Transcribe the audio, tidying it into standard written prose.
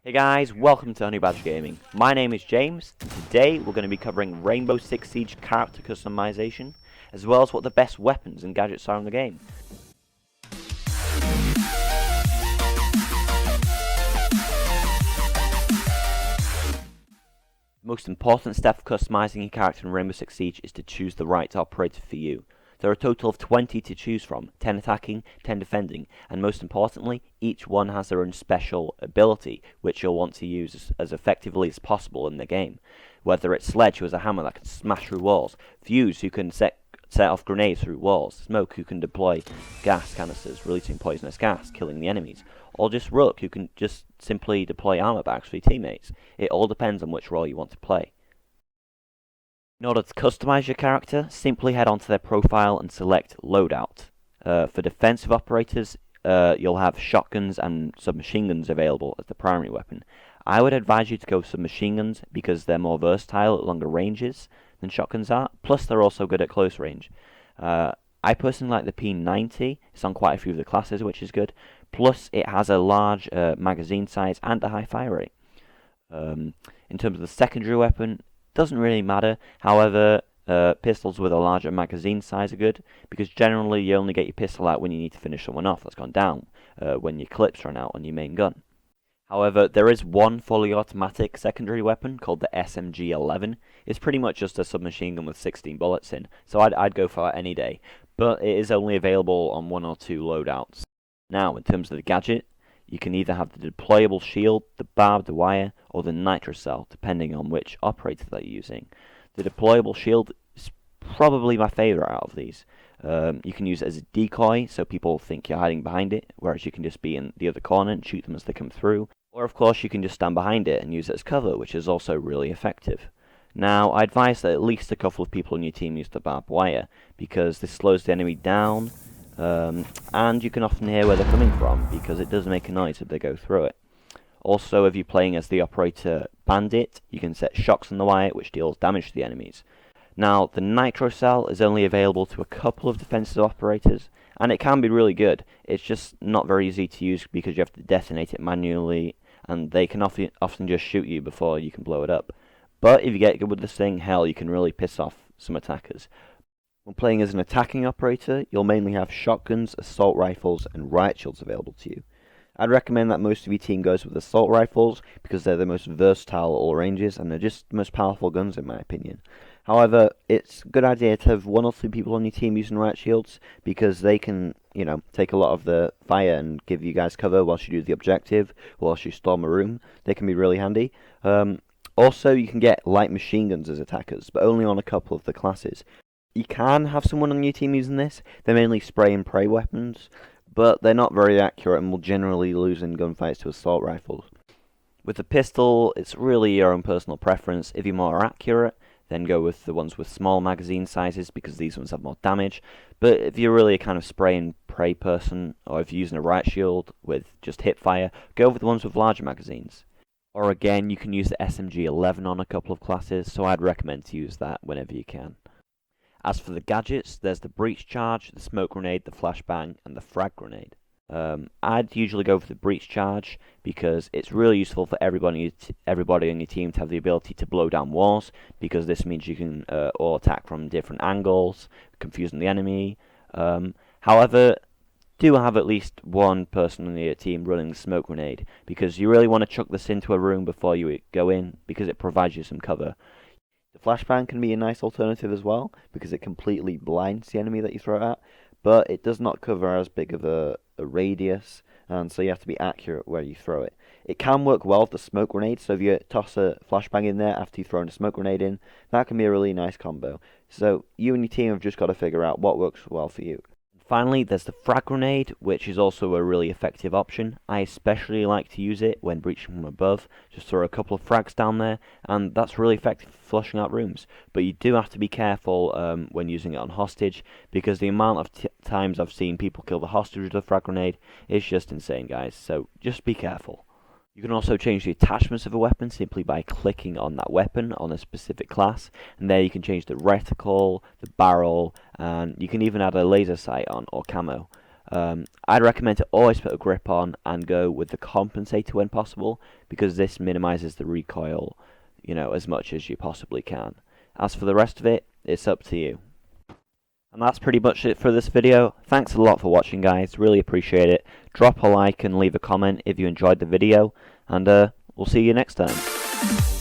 Hey guys, welcome to Honey Badger Gaming. My name is James, and today we're going to be covering Rainbow Six Siege character customization, as well as what the best weapons and gadgets are in the game. The most important step of customizing your character in Rainbow Six Siege is to choose the right operator for you. There are a total of 20 to choose from, 10 attacking, 10 defending, and most importantly, each one has their own special ability, which you'll want to use as effectively as possible in the game. Whether it's Sledge, who has a hammer that can smash through walls, Fuse, who can set off grenades through walls, Smoke, who can deploy gas canisters, releasing poisonous gas, killing the enemies, or just Rook, who can just simply deploy armor bags for your teammates. It all depends on which role you want to play. In order to customize your character, simply head onto their profile and select Loadout. For defensive operators, you'll have shotguns and submachine guns available as the primary weapon. I would advise you to go submachine guns because they're more versatile at longer ranges than shotguns are, plus they're also good at close range. I personally like the P90, it's on quite a few of the classes, which is good, plus it has a large magazine size and a high fire rate. In terms of the secondary weapon, doesn't really matter. However, pistols with a larger magazine size are good, because generally you only get your pistol out when you need to finish someone off that's gone down, when your clips run out on your main gun. However, there is one fully automatic secondary weapon called the SMG-11. It's pretty much just a submachine gun with 16 bullets in, so I'd go for that any day, but it is only available on one or two loadouts. Now, in terms of the gadget, you can either have the deployable shield, the barbed wire, or the nitro cell, depending on which operator they're using. The deployable shield is probably my favourite out of these. You can use it as a decoy, so people think you're hiding behind it, whereas you can just be in the other corner and shoot them as they come through. Or of course you can just stand behind it and use it as cover, which is also really effective. Now, I advise that at least a couple of people on your team use the barbed wire, because this slows the enemy down, and you can often hear where they're coming from, because it does make a noise if they go through it. Also, if you're playing as the operator Bandit, you can set shocks on the wire, which deals damage to the enemies. Now, the nitro cell is only available to a couple of defensive operators, and it can be really good. It's just not very easy to use because you have to detonate it manually, and they can often just shoot you before you can blow it up. But if you get good with this thing, hell, you can really piss off some attackers. When playing as an attacking operator, you'll mainly have shotguns, assault rifles, and riot shields available to you. I'd recommend that most of your team goes with assault rifles because they're the most versatile at all ranges and they're just the most powerful guns in my opinion. However, it's a good idea to have one or two people on your team using riot shields because they can, take a lot of the fire and give you guys cover whilst you do the objective, whilst you storm a room. They can be really handy. Also, you can get light machine guns as attackers, but only on a couple of the classes. You can have someone on your team using this. They're mainly spray and pray weapons, but they're not very accurate and will generally lose in gunfights to assault rifles. With the pistol, it's really your own personal preference. If you're more accurate, then go with the ones with small magazine sizes because these ones have more damage. But if you're really a kind of spray and pray person, or if you're using a riot shield with just hip fire, go with the ones with larger magazines. Or again, you can use the SMG-11 on a couple of classes, so I'd recommend to use that whenever you can. As for the gadgets, there's the breach charge, the smoke grenade, the flashbang, and the frag grenade. I'd usually go for the breach charge because it's really useful for everybody on your team to have the ability to blow down walls, because this means you can all attack from different angles, confusing the enemy. However, do have at least one person on your team running the smoke grenade, because you really want to chuck this into a room before you go in, because it provides you some cover. The flashbang can be a nice alternative as well, because it completely blinds the enemy that you throw it at, but it does not cover as big of a radius, and so you have to be accurate where you throw it. It can work well with the smoke grenade, so if you toss a flashbang in there after you've thrown a smoke grenade in, that can be a really nice combo. So you and your team have just got to figure out what works well for you. Finally, there's the frag grenade, which is also a really effective option. I especially like to use it when breaching from above. Just throw a couple of frags down there, and that's really effective for flushing out rooms. But you do have to be careful when using it on hostage, because the amount of times I've seen people kill the hostage with a frag grenade is just insane, guys. So just be careful. You can also change the attachments of a weapon simply by clicking on that weapon on a specific class, and there you can change the reticle, the barrel, and you can even add a laser sight on or camo. I'd recommend to always put a grip on and go with the compensator when possible, because this minimizes the recoil, as much as you possibly can. As for the rest of it, it's up to you. And that's pretty much it for this video. Thanks a lot for watching, guys. Really appreciate it. Drop a like and leave a comment if you enjoyed the video, and we'll see you next time.